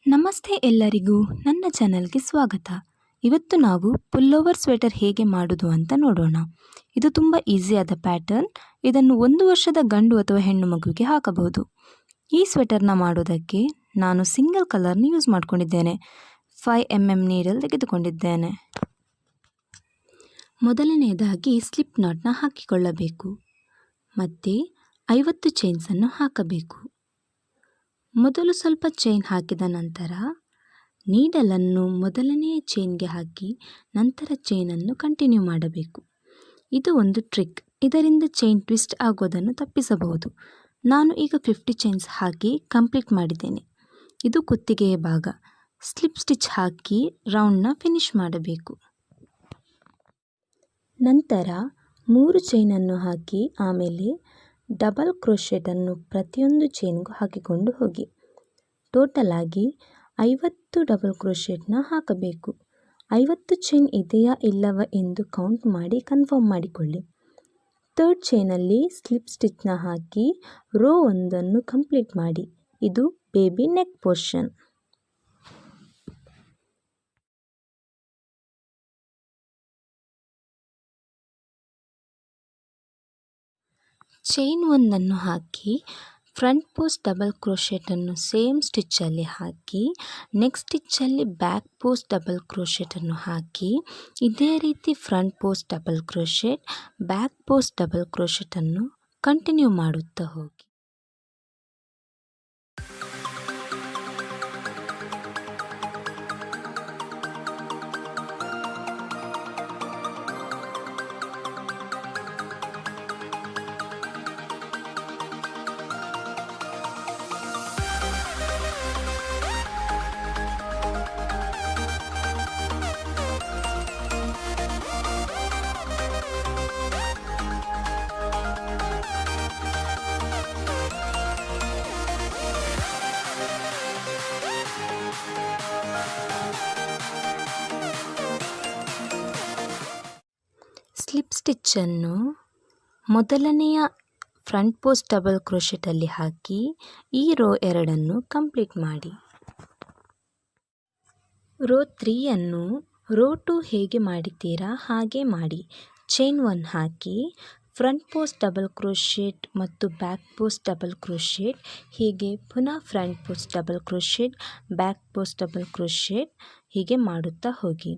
ನಮಸ್ತೆ ಎಲ್ಲರಿಗೂ ನನ್ನ ಚಾನಲ್ಗೆ ಸ್ವಾಗತ. ಇವತ್ತು ನಾವು ಪುಲ್ಲೋವರ್ ಸ್ವೆಟರ್ ಹೇಗೆ ಮಾಡೋದು ಅಂತ ನೋಡೋಣ. ಇದು ತುಂಬ ಈಸಿಯಾದ ಪ್ಯಾಟರ್ನ್. ಇದನ್ನು 1 ವರ್ಷದ ಗಂಡು ಅಥವಾ ಹೆಣ್ಣು ಮಗುವಿಗೆ ಹಾಕಬಹುದು. ಈ ಸ್ವೆಟರ್ನ ಮಾಡೋದಕ್ಕೆ ನಾನು ಸಿಂಗಲ್ ಕಲರ್ನ ಯೂಸ್ ಮಾಡ್ಕೊಂಡಿದ್ದೇನೆ. 5mm ನೀಡಲ್ ತೆಗೆದುಕೊಂಡಿದ್ದೇನೆ. ಮೊದಲನೆಯದಾಗಿ ಸ್ಲಿಪ್ ನಾಟ್ನ ಹಾಕಿಕೊಳ್ಳಬೇಕು ಮತ್ತು 50 ಚೈನ್ಸನ್ನು ಹಾಕಬೇಕು. ಮೊದಲು ಸ್ವಲ್ಪ ಚೈನ್ ಹಾಕಿದ ನಂತರ ನೀಡಲನ್ನು ಮೊದಲನೆಯ ಚೈನ್ಗೆ ಹಾಕಿ ನಂತರ ಚೈನನ್ನು ಕಂಟಿನ್ಯೂ ಮಾಡಬೇಕು. ಇದು ಒಂದು ಟ್ರಿಕ್. ಇದರಿಂದ ಚೈನ್ ಟ್ವಿಸ್ಟ್ ಆಗೋದನ್ನು ತಪ್ಪಿಸಬಹುದು. ನಾನು ಈಗ 50 ಚೈನ್ಸ್ ಹಾಕಿ ಕಂಪ್ಲೀಟ್ ಮಾಡಿದ್ದೇನೆ. ಇದು ಕುತ್ತಿಗೆಯ ಭಾಗ. ಸ್ಲಿಪ್ ಸ್ಟಿಚ್ ಹಾಕಿ ರೌಂಡ್ನ ಫಿನಿಶ್ ಮಾಡಬೇಕು. ನಂತರ 3 ಚೈನನ್ನು ಹಾಕಿ ಆಮೇಲೆ ಡಬಲ್ ಕ್ರೋಶೆಟನ್ನು ಪ್ರತಿಯೊಂದು ಚೈನ್ಗೂ ಹಾಕಿಕೊಂಡು ಹೋಗಿ. ಟೋಟಲ್ ಆಗಿ 50 ಡಬಲ್ ಕ್ರೋಶೆಟ್ನ ಹಾಕಬೇಕು. 50 ಚೈನ್ ಇದೆಯಾ ಇಲ್ಲವ ಎಂದು ಕೌಂಟ್ ಮಾಡಿ ಕನ್ಫರ್ಮ್ ಮಾಡಿಕೊಳ್ಳಿ. 3rd ಚೈನಲ್ಲಿ ಸ್ಲಿಪ್ ಸ್ಟಿಚ್ನ ಹಾಕಿ ರೋ 1ಅನ್ನು ಕಂಪ್ಲೀಟ್ ಮಾಡಿ. ಇದು ಬೇಬಿ ನೆಕ್ ಪೋರ್ಷನ್. ಚೈನ್ 1ಅನ್ನು ಹಾಕಿ ಫ್ರಂಟ್ ಪೋಸ್ಟ್ ಡಬಲ್ ಕ್ರೋಶೆಟನ್ನು ಸೇಮ್ ಸ್ಟಿಚ್ಚಲ್ಲಿ ಹಾಕಿ ನೆಕ್ಸ್ಟ್ ಸ್ಟಿಚ್ಚಲ್ಲಿ ಬ್ಯಾಕ್ ಪೋಸ್ಟ್ ಡಬಲ್ ಕ್ರೋಶೆಟನ್ನು ಹಾಕಿ ಇದೇ ರೀತಿ front post double crochet back post double ಕ್ರೋಶೆಟನ್ನು ಕಂಟಿನ್ಯೂ ಮಾಡುತ್ತಾ ಹೋಗಿ. ಸ್ಲಿಪ್ ಸ್ಟಿಚ್ಚನ್ನು ಮೊದಲನೆಯ ಫ್ರಂಟ್ ಪೋಸ್ಟ್ ಡಬಲ್ ಕ್ರೋಶೆಟಲ್ಲಿ ಹಾಕಿ ಈ ರೋ 2ಅನ್ನು ಕಂಪ್ಲೀಟ್ ಮಾಡಿ. ರೋ 3ಅನ್ನು ರೋ 2 ಹೇಗೆ ಮಾಡಿದ್ದೀರಾ ಹಾಗೆ ಮಾಡಿ. ಚೈನ್ 1 ಹಾಕಿ ಫ್ರಂಟ್ ಪೋಸ್ಟ್ ಡಬಲ್ ಕ್ರೋಶೆಟ್ ಮತ್ತು ಬ್ಯಾಕ್ ಪೋಸ್ಟ್ ಡಬಲ್ ಕ್ರೋಶೆಟ್, ಹೀಗೆ ಪುನಃ front post double crochet back post double crochet ಹೀಗೆ ಮಾಡುತ್ತಾ ಹೋಗಿ.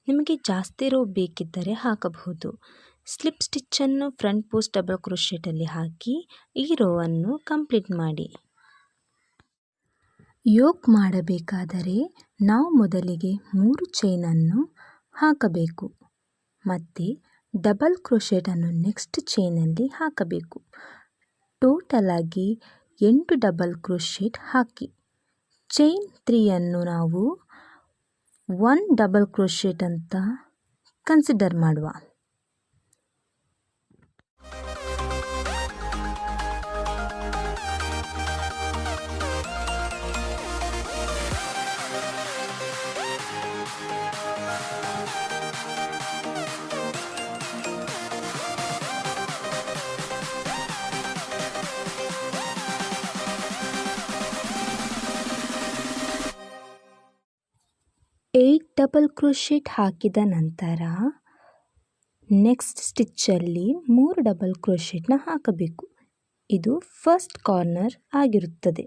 ನಿಮಗೆ ಜಾಸ್ತಿ ರೋ ಬೇಕಿದ್ದರೆ ಹಾಕಬಹುದು. ಸ್ಲಿಪ್ ಸ್ಟಿಚ್ಚನ್ನು ಫ್ರಂಟ್ ಪೋಸ್ಟ್ ಡಬಲ್ ಕ್ರೋಶೆಟಲ್ಲಿ ಹಾಕಿ ಈ ರೋವನ್ನು ಕಂಪ್ಲೀಟ್ ಮಾಡಿ. ಯೋಕ್ ಮಾಡಬೇಕಾದರೆ ನಾವು ಮೊದಲಿಗೆ 3 ಚೈನನ್ನು ಹಾಕಬೇಕು ಮತ್ತು ಡಬಲ್ ಕ್ರೋಶೆಟನ್ನು ನೆಕ್ಸ್ಟ್ ಚೈನಲ್ಲಿ ಹಾಕಬೇಕು. ಟೋಟಲ್ ಆಗಿ 8 ಡಬಲ್ ಕ್ರೋಶೆಟ್ ಹಾಕಿ. ಚೈನ್ 3ಅನ್ನು ನಾವು 1 ಡಬಲ್ ಕ್ರೋಶೆಟ್ ಅಂತ ಕನ್ಸಿಡರ್ ಮಾಡುವ. ಏಟ್ ಡಬಲ್ ಕ್ರೋಶೆಟ್ ಹಾಕಿದ ನಂತರ ನೆಕ್ಸ್ಟ್ ಸ್ಟಿಚ್ಚಲ್ಲಿ 3 ಡಬಲ್ ಕ್ರೋಶೆಟ್ನ ಹಾಕಬೇಕು. ಇದು ಫಸ್ಟ್ ಕಾರ್ನರ್ ಆಗಿರುತ್ತದೆ.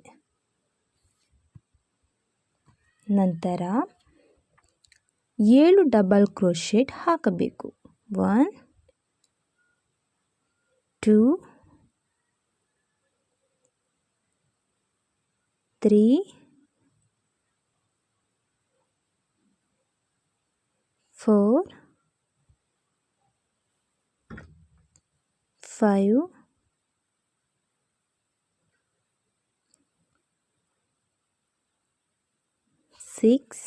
ನಂತರ 7 ಡಬಲ್ ಕ್ರೋಶೆಟ್ ಹಾಕಬೇಕು. 1 2 3 4 5 6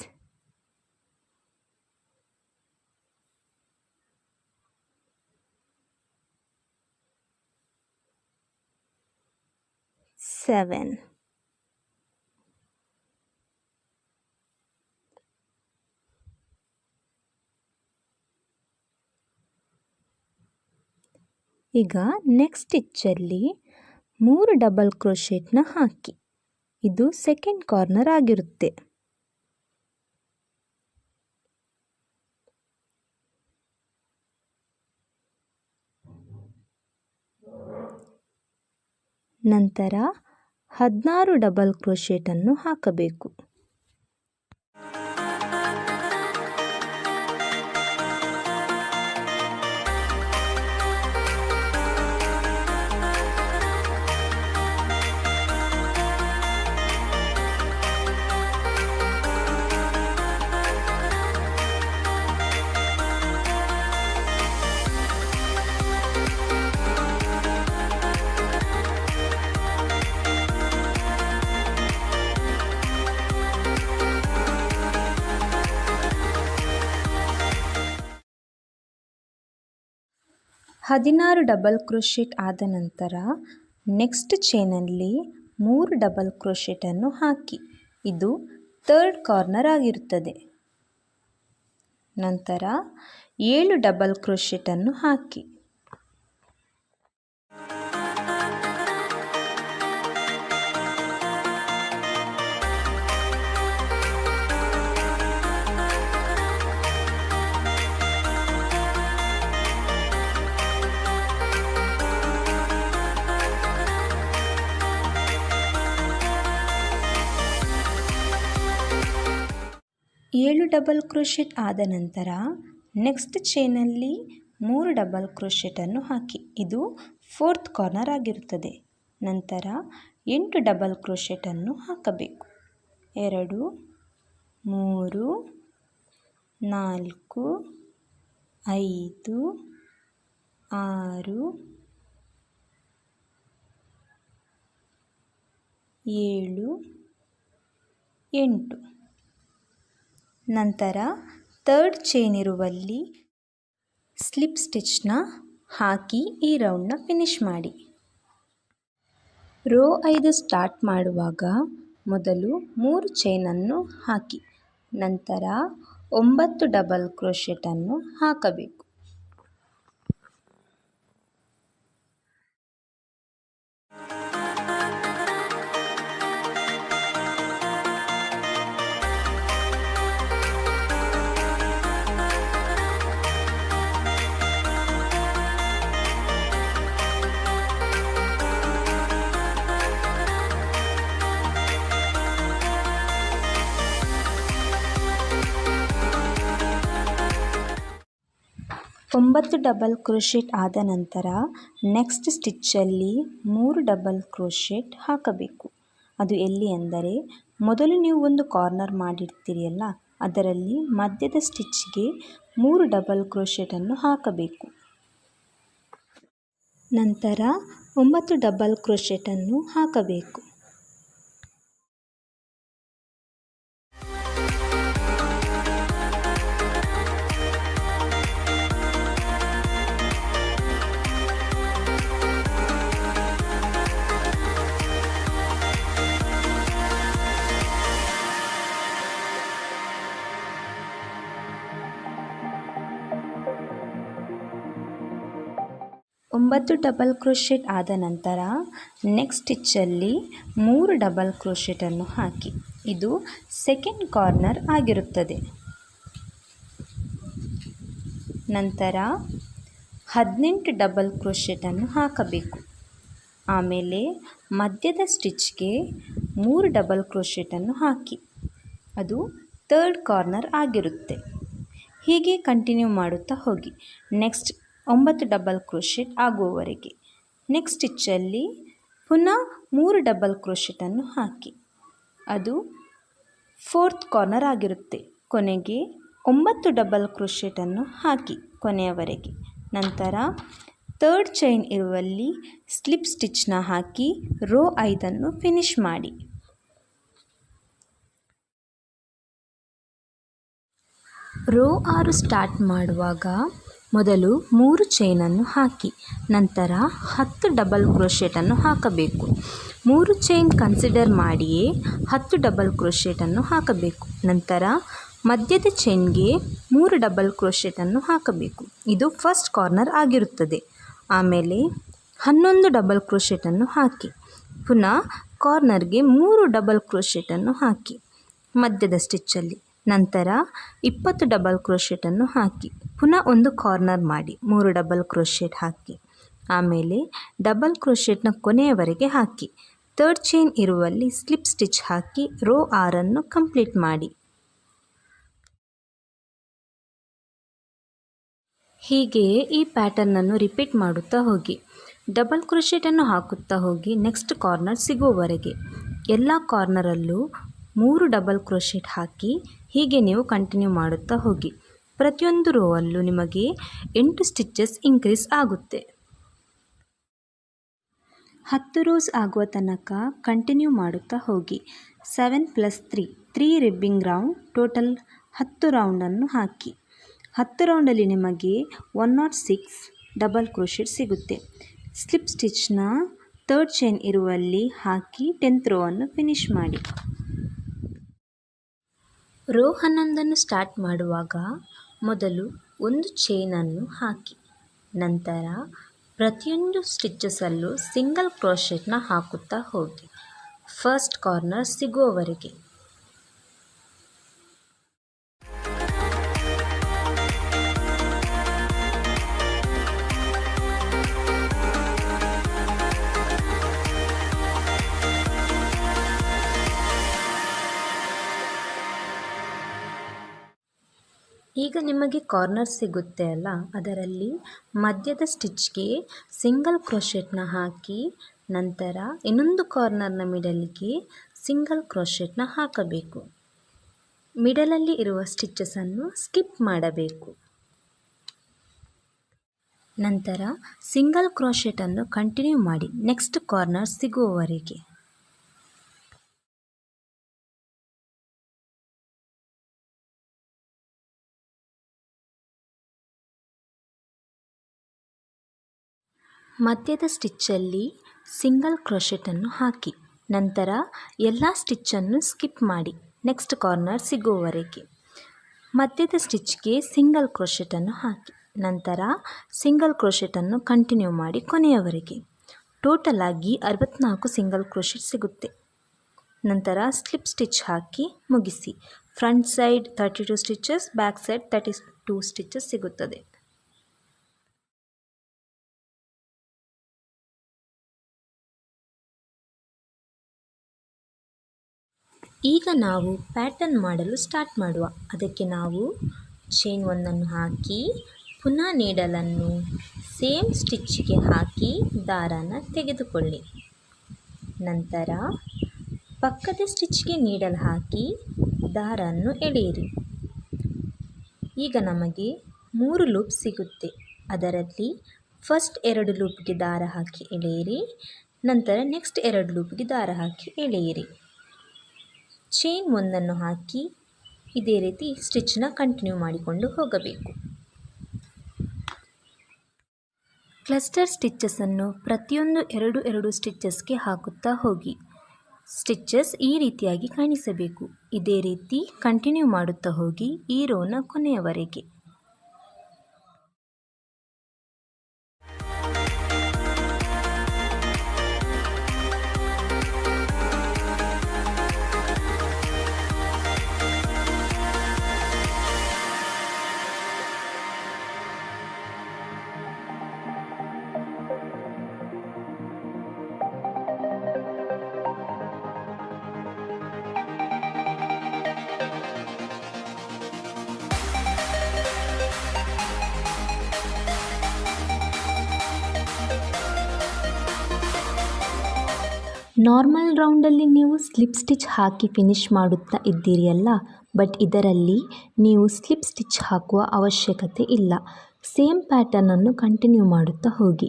7. ಈಗ ನೆಕ್ಸ್ಟ್ ಸ್ಟಿಚ್ಚಲ್ಲಿ 3 ಡಬಲ್ ಕ್ರೋಶೆಟ್ನ ಹಾಕಿ. ಇದು ಸೆಕೆಂಡ್ ಕಾರ್ನರ್ ಆಗಿರುತ್ತೆ. ನಂತರ 16 ಡಬಲ್ ಕ್ರೋಶೆಟನ್ನು ಹಾಕಬೇಕು. ಹದಿನಾರು ಡಬಲ್ ಕ್ರೋಶೆಟ್ ಆದ ನಂತರ ನೆಕ್ಸ್ಟ್ ಚೈನಲ್ಲಿ 3 ಡಬಲ್ ಕ್ರೋಶೆಟನ್ನು ಹಾಕಿ. ಇದು 3rd ಕಾರ್ನರ್ ಆಗಿರುತ್ತದೆ. ನಂತರ 7 ಡಬಲ್ ಕ್ರೋಶೆಟನ್ನು ಹಾಕಿ. ಏಳು ಡಬಲ್ ಕ್ರೋಶೆಟ್ ಆದ ನಂತರ ನೆಕ್ಸ್ಟ್ ಚೈನಲ್ಲಿ 3 ಡಬಲ್ ಕ್ರೋಶೆಟನ್ನು ಹಾಕಿ. ಇದು 4th ಕಾರ್ನರ್ ಆಗಿರುತ್ತದೆ. ನಂತರ 8 ಡಬಲ್ ಕ್ರೋಶೆಟನ್ನು ಹಾಕಬೇಕು. 2 3 4 5 6 7 8. ನಂತರ 3rd ಚೈನ್ ಇರುವಲ್ಲಿ ಸ್ಲಿಪ್ ಸ್ಟಿಚ್ನ ಹಾಕಿ ಈ ರೌಂಡ್ನ ಫಿನಿಶ್ ಮಾಡಿ. ರೋ 5 ಸ್ಟಾರ್ಟ್ ಮಾಡುವಾಗ ಮೊದಲು 3 ಚೈನನ್ನು ಹಾಕಿ. ನಂತರ 9 ಡಬಲ್ ಕ್ರೋಶೆಟನ್ನು ಹಾಕಬೇಕು. ಒಂಬತ್ತು ಡಬಲ್ ಕ್ರೋಶೆಟ್ ಆದ ನಂತರ ನೆಕ್ಸ್ಟ್ ಸ್ಟಿಚ್ಚಲ್ಲಿ 3 ಡಬಲ್ ಕ್ರೋಶೆಟ್ ಹಾಕಬೇಕು. ಅದು ಎಲ್ಲಿ ಅಂದರೆ ಮೊದಲು ನೀವು ಒಂದು ಕಾರ್ನರ್ ಮಾಡಿರ್ತೀರಿಯಲ್ಲ, ಅದರಲ್ಲಿ ಮಧ್ಯದ ಸ್ಟಿಚ್ಗೆ 3 ಡಬಲ್ ಕ್ರೋಶೆಟನ್ನು ಹಾಕಬೇಕು. ನಂತರ 9 ಡಬಲ್ ಕ್ರೋಶೆಟನ್ನು ಹಾಕಬೇಕು. ಒಂಬತ್ತು ಡಬಲ್ ಕ್ರೋಶೆಟ್ ಆದ ನಂತರ ನೆಕ್ಸ್ಟ್ ಸ್ಟಿಚ್ಚಲ್ಲಿ 3 ಡಬಲ್ ಕ್ರೋಶೆಟನ್ನು ಹಾಕಿ. ಇದು ಸೆಕೆಂಡ್ ಕಾರ್ನರ್ ಆಗಿರುತ್ತದೆ. ನಂತರ 18 ಡಬಲ್ ಕ್ರೋಶೆಟನ್ನು ಹಾಕಬೇಕು. ಆಮೇಲೆ ಮಧ್ಯದ ಸ್ಟಿಚ್ಗೆ 3 ಡಬಲ್ ಕ್ರೋಶೆಟನ್ನು ಹಾಕಿ. ಅದು 3rd ಕಾರ್ನರ್ ಆಗಿರುತ್ತೆ. ಹೀಗೆ ಕಂಟಿನ್ಯೂ ಮಾಡುತ್ತಾ ಹೋಗಿ ನೆಕ್ಸ್ಟ್ 9 ಡಬಲ್ ಕ್ರೋಶೆಟ್ ಆಗುವವರೆಗೆ. ನೆಕ್ಸ್ಟ್ ಸ್ಟಿಚ್ಚಲ್ಲಿ ಪುನಃ 3 ಡಬಲ್ ಕ್ರೋಶೆಟನ್ನು ಹಾಕಿ. ಅದು 4th ಕಾರ್ನರ್ ಆಗಿರುತ್ತೆ. ಕೊನೆಗೆ 9 ಡಬಲ್ ಕ್ರೋಶೆಟನ್ನು ಹಾಕಿ ಕೊನೆಯವರೆಗೆ. ನಂತರ 3rd ಚೈನ್ ಇರುವಲ್ಲಿ ಸ್ಲಿಪ್ ಸ್ಟಿಚ್ನ ಹಾಕಿ ರೋ 5 ಫಿನಿಶ್ ಮಾಡಿ. ರೋ 6 ಸ್ಟಾರ್ಟ್ ಮಾಡುವಾಗ ಮೊದಲು 3 ಚೈನನ್ನು ಹಾಕಿ. ನಂತರ 10 ಡಬಲ್ ಕ್ರೋಶೆಟನ್ನು ಹಾಕಬೇಕು. 3 ಚೈನ್ ಕನ್ಸಿಡರ್ ಮಾಡಿಯೇ 10 ಡಬಲ್ ಕ್ರೋಶೆಟನ್ನು ಹಾಕಬೇಕು. ನಂತರ ಮಧ್ಯದ ಚೈನ್ಗೆ 3 ಡಬಲ್ ಕ್ರೋಶೆಟನ್ನು ಹಾಕಬೇಕು. ಇದು ಫಸ್ಟ್ ಕಾರ್ನರ್ ಆಗಿರುತ್ತದೆ. ಆಮೇಲೆ 11 ಡಬಲ್ ಕ್ರೋಶೆಟನ್ನು ಹಾಕಿ. ಪುನಃ ಕಾರ್ನರ್ಗೆ 3 ಡಬಲ್ ಕ್ರೋಶೆಟನ್ನು ಹಾಕಿ ಮಧ್ಯದ ಸ್ಟಿಚ್ಚಲ್ಲಿ. ನಂತರ 20 ಡಬಲ್ ಕ್ರೋಶೆಟನ್ನು ಹಾಕಿ. ಪುನಃ ಒಂದು ಕಾರ್ನರ್ ಮಾಡಿ 3 ಡಬಲ್ ಕ್ರೋಶೆಟ್ ಹಾಕಿ. ಆಮೇಲೆ ಡಬಲ್ ಕ್ರೋಶೆಟ್ನ ಕೊನೆಯವರೆಗೆ ಹಾಕಿ. ಥರ್ಡ್ ಚೈನ್ ಇರುವಲ್ಲಿ ಸ್ಲಿಪ್ ಸ್ಟಿಚ್ ಹಾಕಿ ರೋ 6 ಕಂಪ್ಲೀಟ್ ಮಾಡಿ. ಹೀಗೆಯೇ ಈ ಪ್ಯಾಟರ್ನನ್ನು ರಿಪೀಟ್ ಮಾಡುತ್ತಾ ಹೋಗಿ. ಡಬಲ್ ಕ್ರೋಶೆಟನ್ನು ಹಾಕುತ್ತಾ ಹೋಗಿ ನೆಕ್ಸ್ಟ್ ಕಾರ್ನರ್ ಸಿಗುವವರೆಗೆ. ಎಲ್ಲ ಕಾರ್ನರಲ್ಲೂ 3 ಡಬಲ್ ಕ್ರೋಶೆಟ್ ಹಾಕಿ ಹೀಗೆ ನೀವು ಕಂಟಿನ್ಯೂ ಮಾಡುತ್ತಾ ಹೋಗಿ. ಪ್ರತಿಯೊಂದು ರೋವಲ್ಲೂ ನಿಮಗೆ 8 ಸ್ಟಿಚ್ಚಸ್ ಇನ್ಕ್ರೀಸ್ ಆಗುತ್ತೆ. 10 ರೋಸ್ ಆಗುವ ತನಕ ಕಂಟಿನ್ಯೂ ಮಾಡುತ್ತಾ ಹೋಗಿ. 7 + 3 ರಿಬ್ಬಿಂಗ್ ರೌಂಡ್, ಟೋಟಲ್ 10 ರೌಂಡನ್ನು ಹಾಕಿ. 10 ರೌಂಡಲ್ಲಿ ನಿಮಗೆ 106 ಡಬಲ್ ಕ್ರೋಶೆಟ್ ಸಿಗುತ್ತೆ. ಸ್ಲಿಪ್ ಸ್ಟಿಚ್ನ ಥರ್ಡ್ ಚೈನ್ ಇರುವಲ್ಲಿ ಹಾಕಿ 10th ರೋವನ್ನು ಫಿನಿಶ್ ಮಾಡಿ. ರೋ 11 ಸ್ಟಾರ್ಟ್ ಮಾಡುವಾಗ ಮೊದಲು ಒಂದು ಚೈನನ್ನು ಹಾಕಿ. ನಂತರ ಪ್ರತಿಯೊಂದು ಸ್ಟಿಚ್ಚಸಲ್ಲೂ ಸಿಂಗಲ್ ಕ್ರೋಶೆಟ್ನ ಹಾಕುತ್ತಾ ಹೋಗಿ ಫಸ್ಟ್ ಕಾರ್ನರ್ ಸಿಗುವವರೆಗೆ. ಈಗ ನಿಮಗೆ ಕಾರ್ನರ್ ಸಿಗುತ್ತೆ ಅಲ್ಲ, ಅದರಲ್ಲಿ ಮಧ್ಯದ ಸ್ಟಿಚ್ಗೆ ಸಿಂಗಲ್ ಕ್ರೋಶೆಟ್ನ ಹಾಕಿ ನಂತರ ಇನ್ನೊಂದು ಕಾರ್ನರ್ನ ಮಿಡಲ್ಗೆ ಸಿಂಗಲ್ ಕ್ರೋಶೆಟ್ನ ಹಾಕಬೇಕು. ಮಿಡಲಲ್ಲಿ ಇರುವ ಸ್ಟಿಚ್ಚಸನ್ನು ಸ್ಕಿಪ್ ಮಾಡಬೇಕು. ನಂತರ ಸಿಂಗಲ್ ಕ್ರೋಶೆಟನ್ನು ಕಂಟಿನ್ಯೂ ಮಾಡಿ ನೆಕ್ಸ್ಟ್ ಕಾರ್ನರ್ ಸಿಗುವವರೆಗೆ. ಮಧ್ಯದ ಸ್ಟಿಚ್ಚಲ್ಲಿ ಸಿಂಗಲ್ ಕ್ರೋಶೆಟನ್ನು ಹಾಕಿ ನಂತರ ಎಲ್ಲ ಸ್ಟಿಚ್ಚನ್ನು ಸ್ಕಿಪ್ ಮಾಡಿ ನೆಕ್ಸ್ಟ್ ಕಾರ್ನರ್ ಸಿಗುವವರೆಗೆ. ಮಧ್ಯದ ಸ್ಟಿಚ್ಗೆ ಸಿಂಗಲ್ ಕ್ರೋಶೆಟನ್ನು ಹಾಕಿ ನಂತರ ಸಿಂಗಲ್ ಕ್ರೋಶೆಟನ್ನು ಕಂಟಿನ್ಯೂ ಮಾಡಿ ಕೊನೆಯವರೆಗೆ. ಟೋಟಲ್ ಆಗಿ 64 ಸಿಂಗಲ್ ಕ್ರೋಶೆಟ್ ಸಿಗುತ್ತೆ. ನಂತರ ಸ್ಲಿಪ್ ಸ್ಟಿಚ್ ಹಾಕಿ ಮುಗಿಸಿ. Front side 32 stitches, back side 32 stitches ಸಿಗುತ್ತದೆ. ಈಗ ನಾವು ಪ್ಯಾಟರ್ನ್ ಮಾಡಲು ಸ್ಟಾರ್ಟ್ ಮಾಡುವ. ಅದಕ್ಕೆ ನಾವು ಚೈನ್ 1 ಹಾಕಿ ಪುನಃ ನೀಡಲನ್ನು ಸೇಮ್ ಸ್ಟಿಚ್ಗೆ ಹಾಕಿ ದಾರನ ತೆಗೆದುಕೊಳ್ಳಿ. ನಂತರ ಪಕ್ಕದ ಸ್ಟಿಚ್ಗೆ ನೀಡಲ್ ಹಾಕಿ ದಾರನ್ನು ಎಳೆಯಿರಿ. ಈಗ ನಮಗೆ 3 ಲೂಪ್ ಸಿಗುತ್ತೆ. ಅದರಲ್ಲಿ ಫಸ್ಟ್ 2 ಲೂಪ್ಗೆ ದಾರ ಹಾಕಿ ಎಳೆಯಿರಿ. ನಂತರ ನೆಕ್ಸ್ಟ್ 2 ಲೂಪ್ಗೆ ದಾರ ಹಾಕಿ ಎಳೆಯಿರಿ. ಚೈನ್ 1 ಹಾಕಿ ಇದೇ ರೀತಿ ಸ್ಟಿಚ್ನ ಕಂಟಿನ್ಯೂ ಮಾಡಿಕೊಂಡು ಹೋಗಬೇಕು. ಕ್ಲಸ್ಟರ್ ಸ್ಟಿಚ್ಚಸನ್ನು ಪ್ರತಿಯೊಂದು 2 ಸ್ಟಿಚ್ಚಸ್ಗೆ ಹಾಕುತ್ತಾ ಹೋಗಿ. ಸ್ಟಿಚ್ಚಸ್ ಈ ರೀತಿಯಾಗಿ ಕಾಣಿಸಬೇಕು. ಇದೇ ರೀತಿ ಕಂಟಿನ್ಯೂ ಮಾಡುತ್ತಾ ಹೋಗಿ ಈ ರೋನ ಕೊನೆಯವರೆಗೆ. ನಾರ್ಮಲ್ ರೌಂಡಲ್ಲಿ ನೀವು ಸ್ಲಿಪ್ ಸ್ಟಿಚ್ ಹಾಕಿ ಫಿನಿಶ್ ಮಾಡುತ್ತಾ ಇದ್ದೀರಿ ಅಲ್ಲ, ಬಟ್ ಇದರಲ್ಲಿ ನೀವು ಸ್ಲಿಪ್ ಸ್ಟಿಚ್ ಹಾಕುವ ಅವಶ್ಯಕತೆ ಇಲ್ಲ. ಸೇಮ್ ಪ್ಯಾಟರ್ನನ್ನು ಕಂಟಿನ್ಯೂ ಮಾಡುತ್ತಾ ಹೋಗಿ.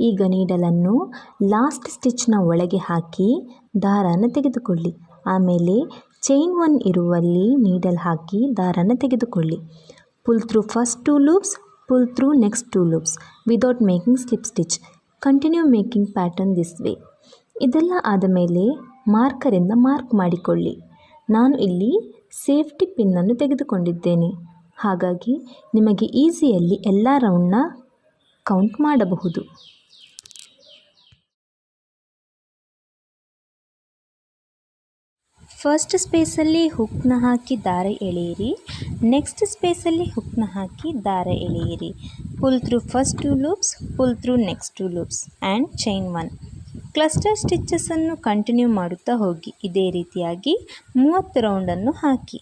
ಈಗ ನೀಡಲನ್ನು ಲಾಸ್ಟ್ ಸ್ಟಿಚ್ನ ಒಳಗೆ ಹಾಕಿ ದಾರನ ತೆಗೆದುಕೊಳ್ಳಿ. ಆಮೇಲೆ ಚೈನ್ 1 ಇರುವಲ್ಲಿ ನೀಡಲ್ ಹಾಕಿ ದಾರನ ತೆಗೆದುಕೊಳ್ಳಿ. Pull through first 2 loops, pull through next 2 loops without making slip stitch. Continue making pattern this way. ಇದೆಲ್ಲ ಆದ ಮೇಲೆ ಮಾರ್ಕರಿಂದ ಮಾರ್ಕ್ ಮಾಡಿಕೊಳ್ಳಿ. ನಾನು ಇಲ್ಲಿ ಸೇಫ್ಟಿ ಪಿನ್ನನ್ನು ತೆಗೆದುಕೊಂಡಿದ್ದೇನೆ, ಹಾಗಾಗಿ ನಿಮಗೆ ಈಸಿಯಲ್ಲಿ ಎಲ್ಲ ರೌಂಡ್ನ ಕೌಂಟ್ ಮಾಡಬಹುದು. ಫಸ್ಟ್ ಸ್ಪೇಸಲ್ಲಿ ಹುಕ್ನ ಹಾಕಿ ದಾರ ಎಳೆಯಿರಿ. ನೆಕ್ಸ್ಟ್ ಸ್ಪೇಸಲ್ಲಿ ಹುಕ್ನ ಹಾಕಿ ದಾರ ಎಳೆಯಿರಿ. Pull through first 2 loops, pull through next 2 loops and chain 1. Cluster ಸ್ಟಿಚ್ಚಸನ್ನು ಕಂಟಿನ್ಯೂ ಮಾಡುತ್ತಾ ಹೋಗಿ. ಇದೇ ರೀತಿಯಾಗಿ 30 ರೌಂಡನ್ನು ಹಾಕಿ.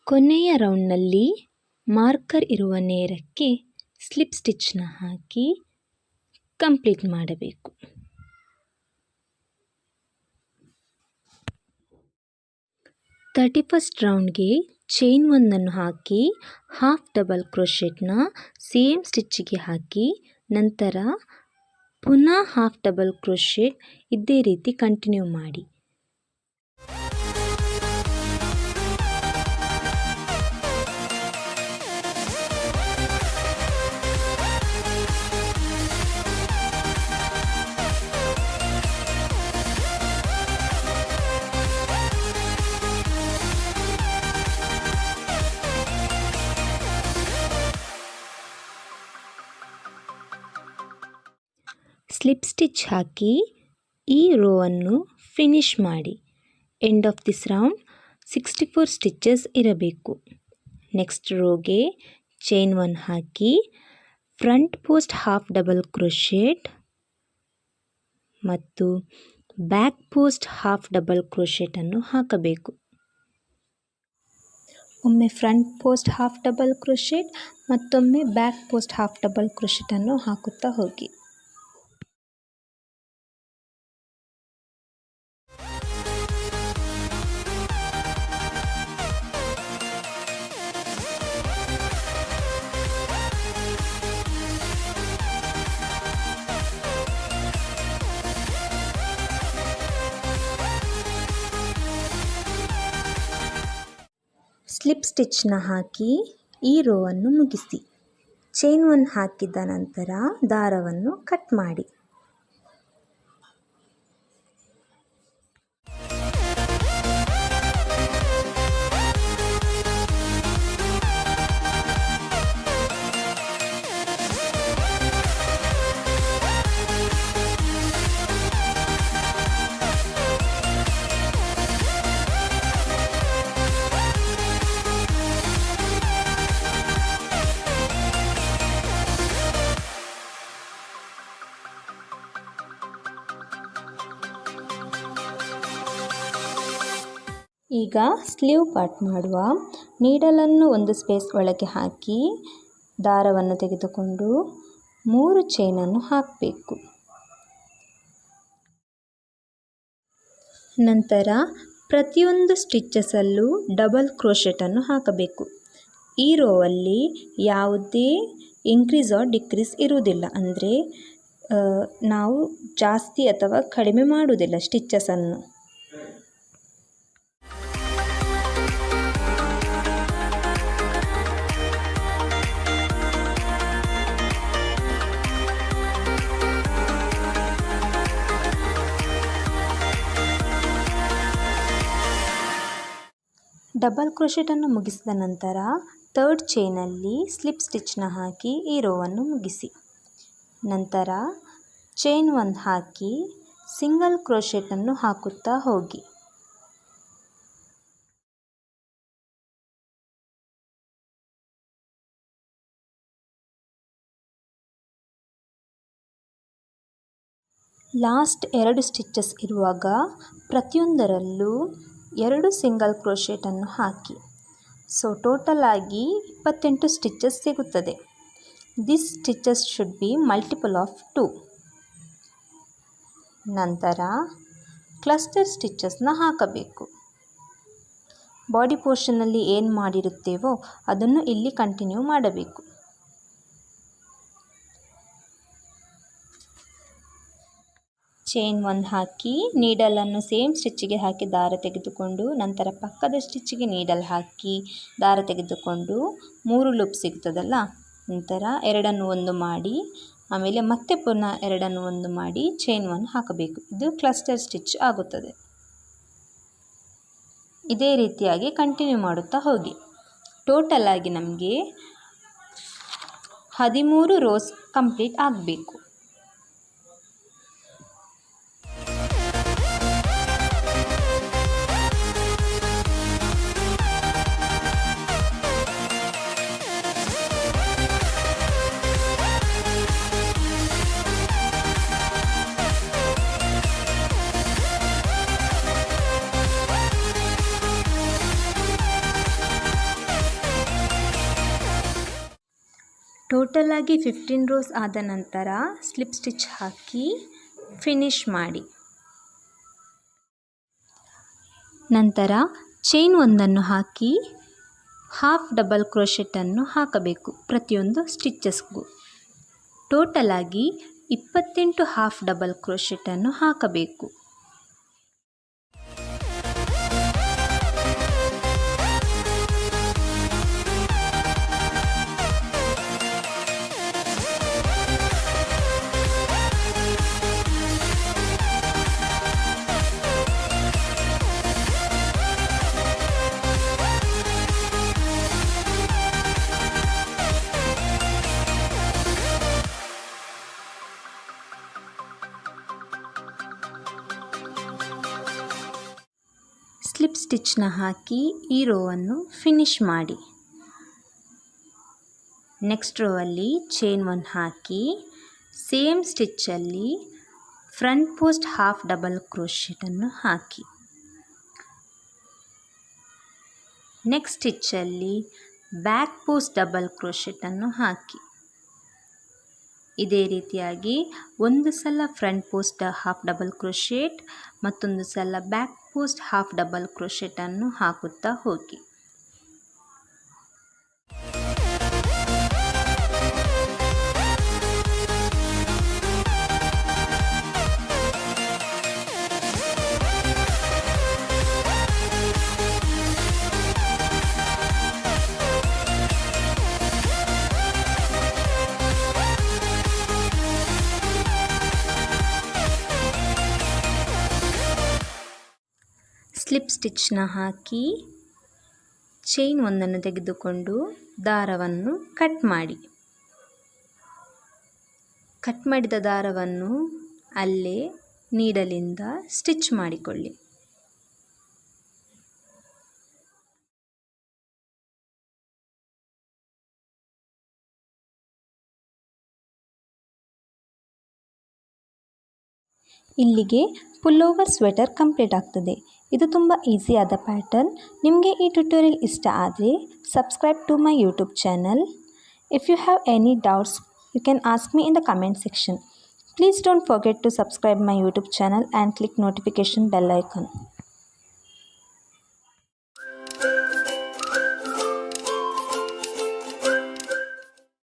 ಕೊನೆಯ ರೌಂಡ್ನಲ್ಲಿ ಮಾರ್ಕರ್ ಇರುವ ನೇರಕ್ಕೆ ಸ್ಲಿಪ್ ಸ್ಟಿಚ್ನ ಹಾಕಿ ಕಂಪ್ಲೀಟ್ ಮಾಡಬೇಕು. ಫಸ್ಟ್ ರೌಂಡ್ಗೆ ಚೈನ್ 1 ಹಾಕಿ ಹಾಫ್ ಡಬಲ್ ಕ್ರೋಶೆಟ್ನ ಸೇಮ್ ಸ್ಟಿಚ್ಚಿಗೆ ಹಾಕಿ ನಂತರ ಪುನಃ ಹಾಫ್ ಡಬಲ್ ಕ್ರೋಶೆಟ್ ಇದೇ ರೀತಿ ಕಂಟಿನ್ಯೂ ಮಾಡಿ. ಸ್ಲಿಪ್ ಸ್ಟಿಚ್ ಹಾಕಿ ಈ ರೋವನ್ನು ಫಿನಿಶ್ ಮಾಡಿ. End of this round 64 stitches ಇರಬೇಕು. ನೆಕ್ಸ್ಟ್ ರೋಗೆ ಚೈನ್ 1 ಹಾಕಿ front post half double crochet ಮತ್ತು ಬ್ಯಾಕ್ ಪೋಸ್ಟ್ ಹಾಫ್ ಡಬಲ್ ಕ್ರೋಶೆಟನ್ನು ಹಾಕಬೇಕು. ಒಮ್ಮೆ front post half double crochet ಮತ್ತೊಮ್ಮೆ ಬ್ಯಾಕ್ ಪೋಸ್ಟ್ ಹಾಫ್ ಡಬಲ್ ಕ್ರೋಶೆಟನ್ನು ಹಾಕುತ್ತಾ ಹೋಗಿ. ಸ್ಲಿಪ್ ಸ್ಟಿಚ್ನ ಹಾಕಿ ಈ ರೋವನ್ನು ಮುಗಿಸಿ. ಚೈನ್ 1 ಹಾಕಿದ ನಂತರ ದಾರವನ್ನು ಕಟ್ ಮಾಡಿ. ಈಗ ಸ್ಲೀವ್ ಪಾರ್ಟ್ ಮಾಡುವ. ನೀಡಲನ್ನು ಒಂದು ಸ್ಪೇಸ್ ಒಳಗೆ ಹಾಕಿ ದಾರವನ್ನು ತೆಗೆದುಕೊಂಡು 3 ಚೈನನ್ನು ಹಾಕಬೇಕು. ನಂತರ ಪ್ರತಿಯೊಂದು ಸ್ಟಿಚ್ಚಸಲ್ಲೂ ಡಬಲ್ ಕ್ರೋಶೆಟನ್ನು ಹಾಕಬೇಕು. ಈ ರೋವಲ್ಲಿ ಯಾವುದೇ ಇನ್ಕ್ರೀಸ್ ಆರ್ ಡಿಕ್ರೀಸ್ ಇರುವುದಿಲ್ಲ, ಅಂದರೆ ನಾವು ಜಾಸ್ತಿ ಅಥವಾ ಕಡಿಮೆ ಮಾಡುವುದಿಲ್ಲ ಸ್ಟಿಚ್ಚಸನ್ನು. ಡಬಲ್ ಕ್ರೋಶೆಟನ್ನು ಮುಗಿಸಿದ ನಂತರ 3rd ಚೈನಲ್ಲಿ ಸ್ಲಿಪ್ ಸ್ಟಿಚ್ನ ಹಾಕಿ ಈ ರೋವನ್ನು ಮುಗಿಸಿ. ನಂತರ ಚೈನ್ 1 ಹಾಕಿ ಸಿಂಗಲ್ ಕ್ರೋಶೆಟನ್ನು ಹಾಕುತ್ತಾ ಹೋಗಿ. ಲಾಸ್ಟ್ 2 ಸ್ಟಿಚ್ಚಸ್ ಇರುವಾಗ ಪ್ರತಿಯೊಂದರಲ್ಲೂ 2 ಸಿಂಗಲ್ ಕ್ರೋಶೆಟನ್ನು ಹಾಕಿ. ಸೊ ಟೋಟಲ್ ಆಗಿ 28 ಸ್ಟಿಚ್ಚಸ್ ಸಿಗುತ್ತದೆ. This stitches should be multiple of 2. ನಂತರ ಕ್ಲಸ್ಟರ್ ಸ್ಟಿಚ್ಚಸ್ನ ಹಾಕಬೇಕು. ಬಾಡಿ ಪೋರ್ಷನ್ನಲ್ಲಿ ಏನು ಮಾಡಿರುತ್ತೇವೋ ಅದನ್ನು ಇಲ್ಲಿ ಕಂಟಿನ್ಯೂ ಮಾಡಬೇಕು. ಚೈನ್ 1 ಹಾಕಿ ನೀಡಲನ್ನು ಸೇಮ್ ಸ್ಟಿಚ್ಚಿಗೆ ಹಾಕಿ ದಾರ ತೆಗೆದುಕೊಂಡು ನಂತರ ಪಕ್ಕದ ಸ್ಟಿಚ್ಚಿಗೆ ನೀಡಲ್ ಹಾಕಿ ದಾರ ತೆಗೆದುಕೊಂಡು 3 ಲೂಪ್ ಸಿಗ್ತದಲ್ಲ ನಂತರ ಎರಡನ್ನು ಒಂದು ಮಾಡಿ ಆಮೇಲೆ ಮತ್ತೆ ಪುನಃ ಎರಡನ್ನು ಒಂದು ಮಾಡಿ ಚೈನ್ 1 ಹಾಕಬೇಕು. ಇದು ಕ್ಲಸ್ಟರ್ ಸ್ಟಿಚ್ ಆಗುತ್ತದೆ. ಇದೇ ರೀತಿಯಾಗಿ ಕಂಟಿನ್ಯೂ ಮಾಡುತ್ತಾ ಹೋಗಿ. ಟೋಟಲ್ ಆಗಿ ನಮಗೆ 13 ರೋಸ್ ಕಂಪ್ಲೀಟ್ ಆಗಬೇಕು. ಟೋಟಲ್ ಆಗಿ 15 ರೋಸ್ ಆದ ನಂತರ ಸ್ಲಿಪ್ ಸ್ಟಿಚ್ ಹಾಕಿ ಫಿನಿಶ್ ಮಾಡಿ. ನಂತರ ಚೈನ್ 1 ಹಾಕಿ ಹಾಫ್ ಡಬಲ್ ಕ್ರೋಶೆಟನ್ನು ಹಾಕಬೇಕು ಪ್ರತಿಯೊಂದು ಸ್ಟಿಚ್ಚಸ್ಗೂ. ಟೋಟಲ್ ಆಗಿ 28 ಹಾಫ್ ಡಬಲ್ ಕ್ರೋಶೆಟನ್ನು ಹಾಕಬೇಕು. ಸ್ಲಿಪ್ ಸ್ಟಿಚ್ನ ಹಾಕಿ ಈ ರೋವನ್ನು ಫಿನಿಶ್ ಮಾಡಿ. ನೆಕ್ಸ್ಟ್ ರೋವಲ್ಲಿ ಚೈನ್ 1 ಹಾಕಿ ಸೇಮ್ ಸ್ಟಿಚ್ಚಲ್ಲಿ ಫ್ರಂಟ್ ಪೋಸ್ಟ್ ಹಾಫ್ ಡಬಲ್ ಕ್ರೋಶೆಟನ್ನು ಹಾಕಿ. ನೆಕ್ಸ್ಟ್ ಸ್ಟಿಚ್ಚಲ್ಲಿ ಬ್ಯಾಕ್ ಪೋಸ್ಟ್ ಡಬಲ್ ಕ್ರೋಶೆಟನ್ನು ಹಾಕಿ. ಇದೇ ರೀತಿಯಾಗಿ ಒಂದು ಸಲ front post half double crochet ಮತ್ತೊಂದು ಸಲ ಬ್ಯಾಕ್ ಪೋಸ್ಟ್ ಹಾಫ್ ಡಬಲ್ ಕ್ರೋಶೆಟನ್ನು ಹಾಕುತ್ತಾ ಹೋಗಿ. ಸ್ಲಿಪ್ ಸ್ಟಿಚ್ನ ಹಾಕಿ ಚೈನ್ 1 ತೆಗೆದುಕೊಂಡು ದಾರವನ್ನು ಕಟ್ ಮಾಡಿ. ಕಟ್ ಮಾಡಿದ ದಾರವನ್ನು ಅಲ್ಲೇ ನೀಡಲಿಂದ ಸ್ಟಿಚ್ ಮಾಡಿಕೊಳ್ಳಿ. ಇಲ್ಲಿಗೆ ಪುಲ್ಲೋವರ್ ಸ್ವೆಟರ್ ಕಂಪ್ಲೀಟ್ ಆಗ್ತದೆ. ಇದು ತುಂಬ ಈಸಿಯಾದ ಪ್ಯಾಟರ್ನ್. ನಿಮಗೆ ಈ ಟ್ಯುಟೋರಿಯಲ್ ಇಷ್ಟ ಆದರೆ subscribe to my YouTube channel. If you have any doubts you can ask me in the comment section. Please don't forget to subscribe my YouTube channel and click notification bell icon.